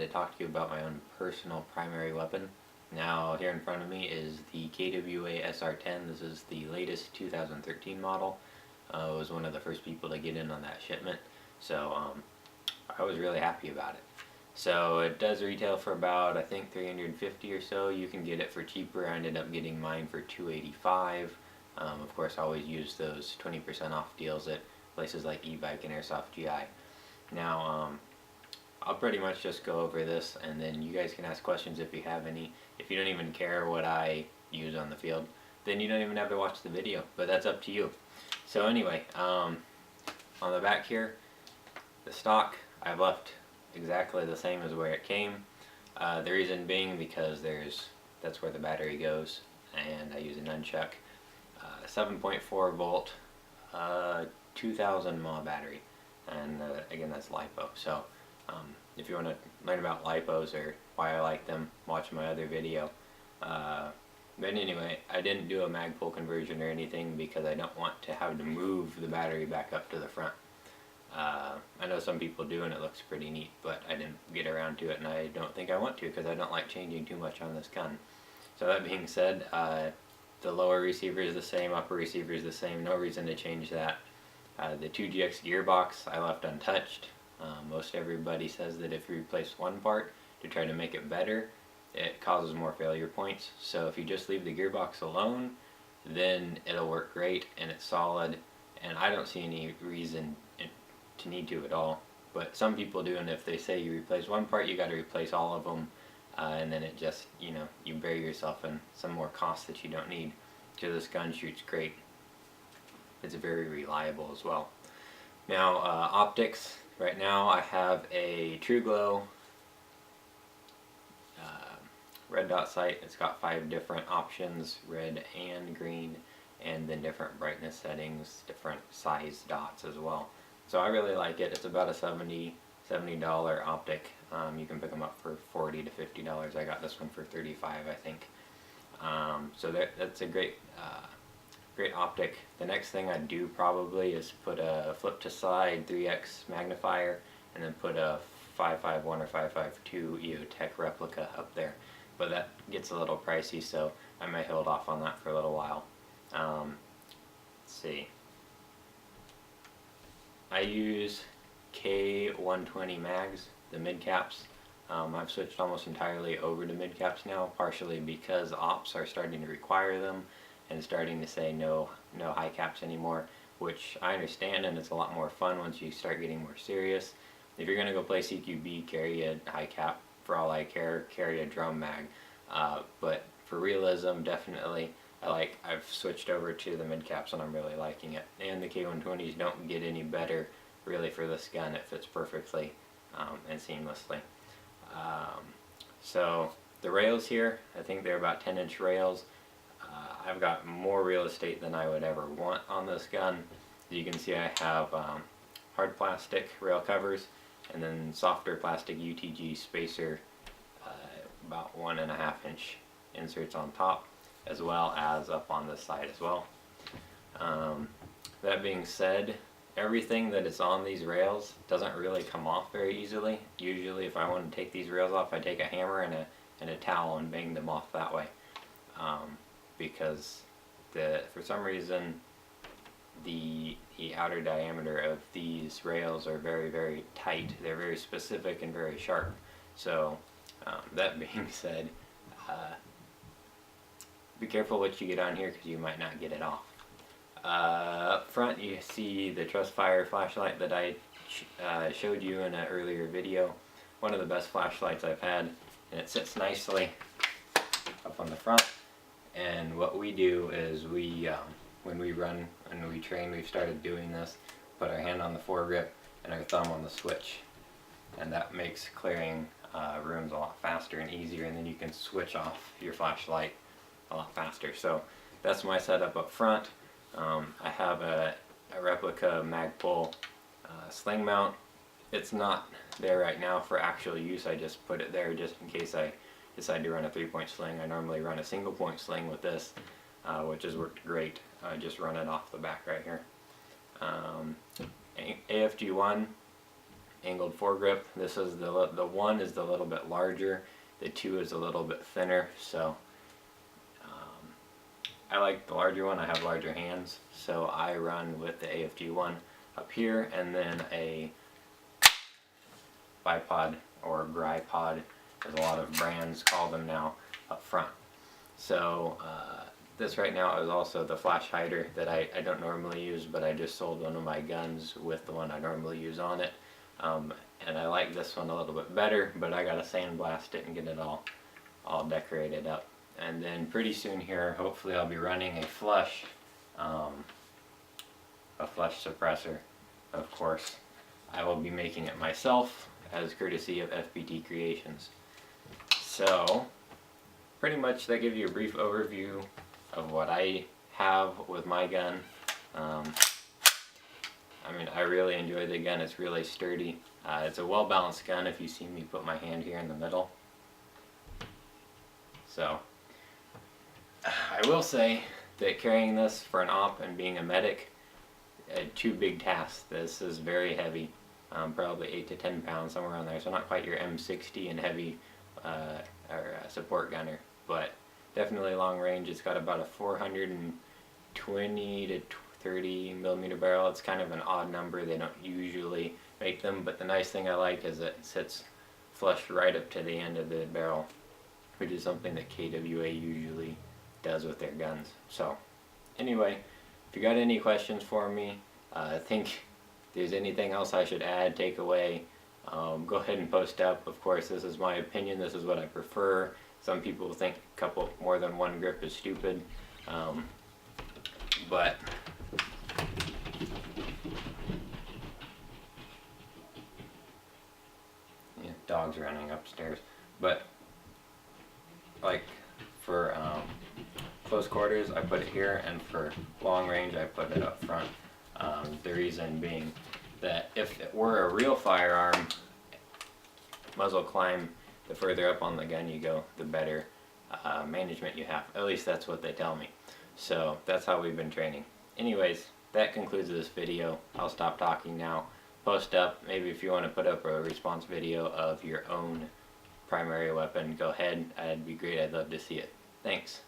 to talk to you about my own personal primary weapon. Now, here in front of me is the KWA SR10. This is the latest 2013 model. I was one of the first people to get in on that shipment, so I was really happy about it. So it does retail for about, I think, $350 or so. You can get it for cheaper. I ended up getting mine for $285. Of course, I always use those 20% off deals at places like eBike and Airsoft GI. Now, I'll pretty much just go over this, and then you guys can ask questions if you have any. If you don't even care what I use on the field, then you don't even have to watch the video, but that's up to you. So anyway, on the back here, the stock I've left exactly the same as where it came. The reason being because that's where the battery goes, and I use an unchuck 7.4 volt 2000 mAh battery, and again, that's LiPo. So if you want to learn about LiPos or why I like them, watch my other video. But anyway, I didn't do a mag pull conversion or anything because I don't want to have to move the battery back up to the front. I know some people do and it looks pretty neat, but I didn't get around to it, and I don't think I want to because I don't like changing too much on this gun. So that being said, the lower receiver is the same, upper receiver is the same, no reason to change that. The 2GX gearbox I left untouched. Most everybody says that if you replace one part to try to make it better, it causes more failure points. So if you just leave the gearbox alone, then it'll work great and it's solid, and I don't see any reason to need to at all. But some people do, and if they say you replace one part, you got to replace all of them, and then it just, you bury yourself in some more costs that you don't need. So this gun shoots great. It's very reliable as well. Now, optics. Right now I have a True Glow red dot sight. It's got 5 different options, red and green, and then different brightness settings, different size dots as well. So I really like it. It's about a $70 optic. You can pick them up for $40 to $50. I got this one for $35, I think. So that's a great optic. The next thing I'd do probably is put a flip to side 3x magnifier, and then put a 551 or 552 EOTech replica up there. But that gets a little pricey, so I may hold off on that for a little while. Let's see. I use K120 mags, the mid caps. I've switched almost entirely over to mid caps now, partially because ops are starting to require them and starting to say no high caps anymore, which I understand, and it's a lot more fun once you start getting more serious. If you're going to go play CQB, carry a high cap. For all I care, carry a drum mag. But for realism, definitely, I've switched over to the mid caps and I'm really liking it. And the K120s don't get any better really for this gun. It fits perfectly and seamlessly. So the rails here, I think they're about 10-inch rails. I've got more real estate than I would ever want on this gun. As you can see, I have hard plastic rail covers, and then softer plastic UTG spacer, about 1.5-inch inserts on top, as well as up on this side as well. That being said, everything that is on these rails doesn't really come off very easily. Usually if I want to take these rails off, I take a hammer and a towel and bang them off that way. Because for some reason the outer diameter of these rails are very, very tight. They're very specific and very sharp. So that being said, be careful what you get on here because you might not get it off. Up front you see the Trustfire flashlight that I showed you in an earlier video. One of the best flashlights I've had, and it sits nicely up on the front. And what we do is when we run and we train, we've started doing this, put our hand on the foregrip and our thumb on the switch, and that makes clearing rooms a lot faster and easier, and then you can switch off your flashlight a lot faster. So that's my setup up front. I have a replica Magpul sling mount. It's not there right now for actual use. I just put it there just in case I decide to run a 3-point sling. I normally run a single point sling with this, which has worked great. I just run it off the back right here. AFG1 angled foregrip. This is the 1 is a little bit larger, the 2 is a little bit thinner, so I like the larger one. I have larger hands, so I run with the AFG1 up here, and then a bipod or Gripod, as a lot of brands call them now, up front. So this right now is also the flash hider that I don't normally use, but I just sold one of my guns with the one I normally use on it. And I like this one a little bit better, but I gotta sandblast it and get it all decorated up. And then pretty soon here, hopefully I'll be running a flush suppressor. Of course, I will be making it myself as courtesy of FPT Creations. So pretty much that gives you a brief overview of what I have with my gun. I mean, I really enjoy the gun. It's really sturdy. It's a well-balanced gun if you see me put my hand here in the middle. So I will say that carrying this for an op and being a medic, 2 big tasks. This is very heavy, probably 8 to 10 pounds, somewhere around there. So not quite your M60 and heavy support gunner, but definitely long range. It's got about a 420 to 30 millimeter barrel. It's kind of an odd number. They don't usually make them, but the nice thing I like is that it sits flush right up to the end of the barrel, which is something that KWA usually does with their guns. So anyway, if you got any questions for me, think if there's anything else I should add, take away, go ahead and post up. Of course, this is my opinion. This is what I prefer. Some people think a couple more than one grip is stupid, but yeah, dog's running upstairs. But like for close quarters, I put it here, and for long range, I put it up front. The reason being that if it were a real firearm, muzzle climb, the further up on the gun you go, the better management you have. At least that's what they tell me. So that's how we've been training. Anyways, that concludes this video. I'll stop talking now. Post up, maybe if you want to put up a response video of your own primary weapon, go ahead. That'd be great. I'd love to see it. Thanks.